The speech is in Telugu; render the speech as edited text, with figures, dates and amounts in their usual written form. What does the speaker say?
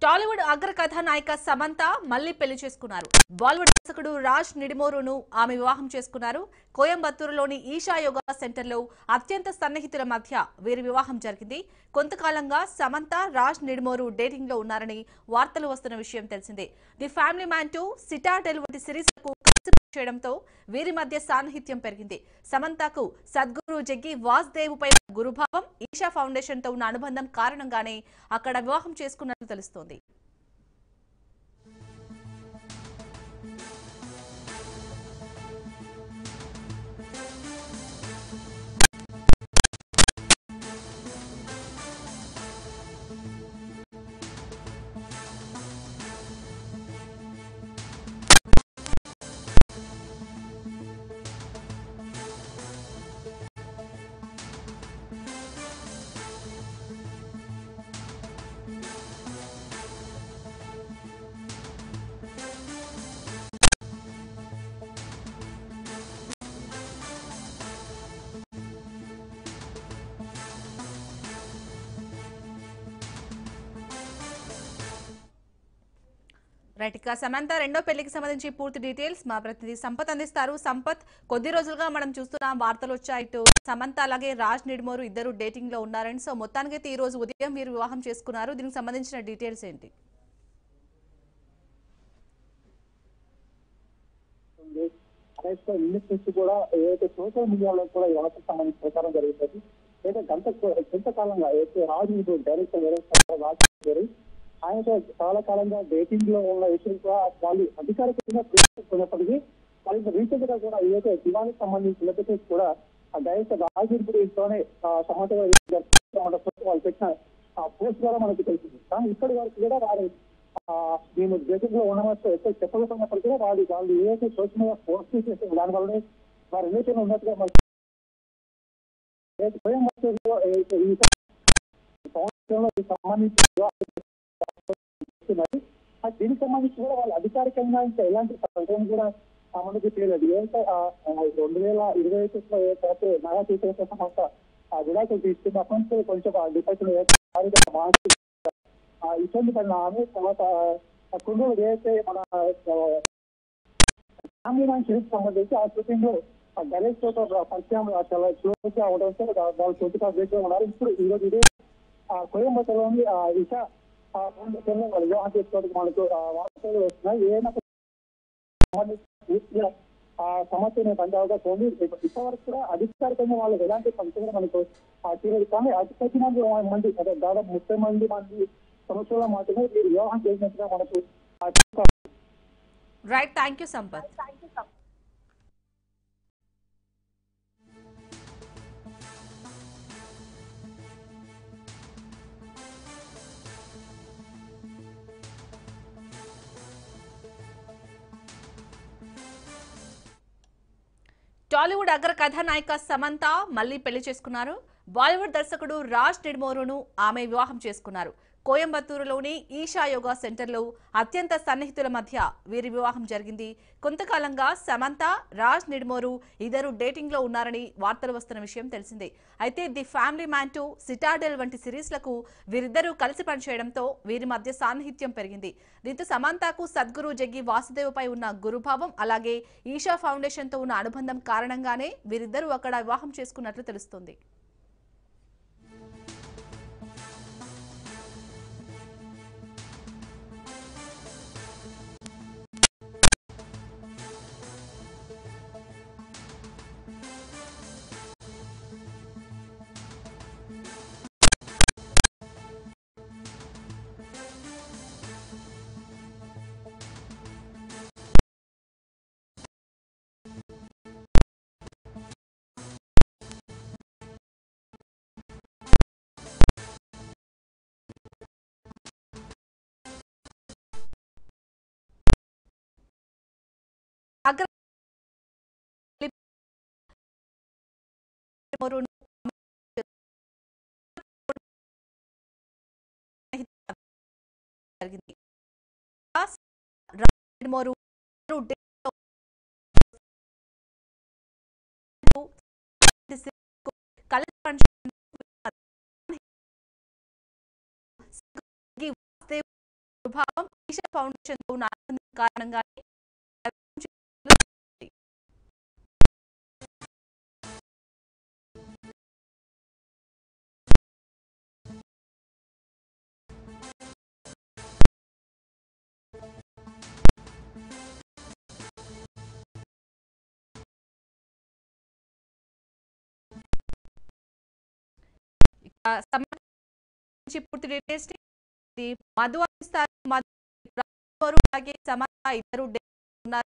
టాలీవుడ్ అగ్ర కథానాయిక సమంత మళ్లీ పెళ్లి చేసుకున్నారు. బాలీవుడ్ దర్శకుడు రాజ్ నిడిమోరును ఆమె వివాహం చేసుకున్నారు. కోయంబత్తూరులోని ఈషా యోగా సెంటర్లో అత్యంత సన్నిహితుల మధ్య వీరి వివాహం జరిగింది. కొంతకాలంగా సమంత రాజ్ నిడిమోరు డేటింగ్ లో ఉన్నారని వార్తలు వస్తున్న విషయం తెలిసిందే. ది ఫ్యామిలీ మ్యాన్ 2, సిటాడెల్ వంటి సిరీస్లకు చేయడంతో వీరి మధ్య సాన్నిహిత్యం పెరిగింది. సమంతకు సద్గురు జగ్గి వాసుదేవ్ పై గురుభావం, ఈషా ఫౌండేషన్ తో ఉన్న అనుబంధం కారణంగానే అక్కడ వివాహం చేసుకున్నట్లు తెలుస్తోంది. రైట్, ఇక సమంత రెండో పెళ్లికి సంబంధించి పూర్తి డీటెయిల్స్ మా ప్రతినిధి సంపత్ అందిస్తారు. సంపత్, కొద్ది రోజులుగా మనం చూస్తున్న వార్తలు వచ్చాయి, ఇటు సమంత అలాగే రాజ్ నిడిమోరు ఇద్దరు డేటింగ్ లో ఉన్నారని. సో మొత్తానికైతే ఈ రోజు ఉదయం మీరు వివాహం చేసుకున్నారు. దీనికి సంబంధించిన డీటెయిల్స్ ఏంటి? కూడా ఏదైతే సోషల్ మీడియాలో కూడా యువతకు సంబంధించిన ప్రచారం జరుగుతుంది. అయితే కొంతకాలంగా ఏదైతే రాజు డైరెక్టర్ రాజు ఆయనతో చాలా కాలంగా డేటింగ్ లో ఉన్న విషయం కూడా వాళ్ళు అధికారికంగా ప్రశ్నిస్తున్నప్పటికీ వాళ్ళకి రీసెంట్ గా కూడా ఏదైతే దివానికి సంబంధించిన సెలబ్రిటీస్ కూడా ఆ డైరెక్టర్ రాజుతోనే సమాచారం వాళ్ళు పెట్టిన పోస్ట్ ద్వారా మనకు తెలిసింది. కానీ ఇప్పటి వరకు కూడా వారు మేము డేటింగ్ లో ఉండవచ్చు ఎక్కువ చెప్పగలుగుతున్నప్పటికీ కూడా వాళ్ళు ఏదైతే సోషల్ మీడియా పోస్ట్ చేసే దానివల్లనే వారి రిలేషన్ ఉన్నట్టుగా మనకు సంబంధించి దీనికి సంబంధించి కూడా వాళ్ళు అధికారికంగా ఇంకా ఎలాంటి ప్రకటన కూడా మనకి తెలియదు. ఏదైతే 2021లో ఏదైతే నగా చేసే సంస్థ విడాకులు తీసుకుంది అప్పటి నుంచి కొంచెం డిప్రెషన్ ఇబ్బంది పడిన ఆమె తర్వాత కొన్ని ఏదైతే మన ఫ్యామిలీ మ్యాన్ సిరీస్ సంబంధించి ఆ షూటింగ్ లో డైరెక్టర్ తో పరిచయం చాలా క్లోజ్ అవడంతో వాళ్ళు కొద్దిగా వేగ్గా ఉన్నారు. ఇప్పుడు ఈరోజు ఇదే కోయంబత్తూరులోని ఇషా వాళ్ళు వివాహం చేసుకోవడానికి మనకు వార్తలు వస్తున్నాయి. ఏదైనా సమస్యను పంజాబ్గా పోండి ఇప్పటివరకు కూడా అధికారికంగా వాళ్ళకి ఎలాంటి పంచగా మనకు తెలియదు. కానీ అతి కొద్ది మంది అదే దాదాపు 30 మంది సంవత్సరాల మాత్రమే మీరు వివాహం చేసినట్టుగా మనకు. Right, thank you Sampath. Tollywood అగ్ర కథానాయిక సమంత మళ్లీ పెళ్లి చేసుకున్నారు. బాలీవుడ్ దర్శకుడు రాజ్ నిడిమోరును ఆమె వివాహం చేసుకున్నారు. కోయంబత్తూరులోని ఈషా యోగా సెంటర్లో అత్యంత సన్నిహితుల మధ్య వీరి వివాహం జరిగింది. కొంతకాలంగా సమంత రాజ్ నిడిమోరు ఇద్దరు డేటింగ్ లో ఉన్నారని వార్తలు వస్తున్న విషయం తెలిసిందే. అయితే ది ఫ్యామిలీ మ్యాన్ 2, సిటాడెల్ వంటి సిరీస్లకు వీరిద్దరూ కలిసి పనిచేయడంతో వీరి మధ్య సాన్నిహిత్యం పెరిగింది. దీంతో సమంతకు సద్గురు జగ్గి వాసుదేవ్ పై ఉన్న గురుభావం అలాగే ఈషా ఫౌండేషన్ తో ఉన్న అనుబంధం కారణంగానే వీరిద్దరూ అక్కడ వివాహం చేసుకున్నట్లు తెలుస్తోంది. అగ్ర జరిగింది. కలిసి ఈషా ఫౌండేషన్ తో అనుబంధం కారణంగానే సంబంధించి పూర్తి డీటెయిల్స్ మధు అందిస్తారు. మధు అలాగే సమంత ఇద్దరు ఉన్నారు.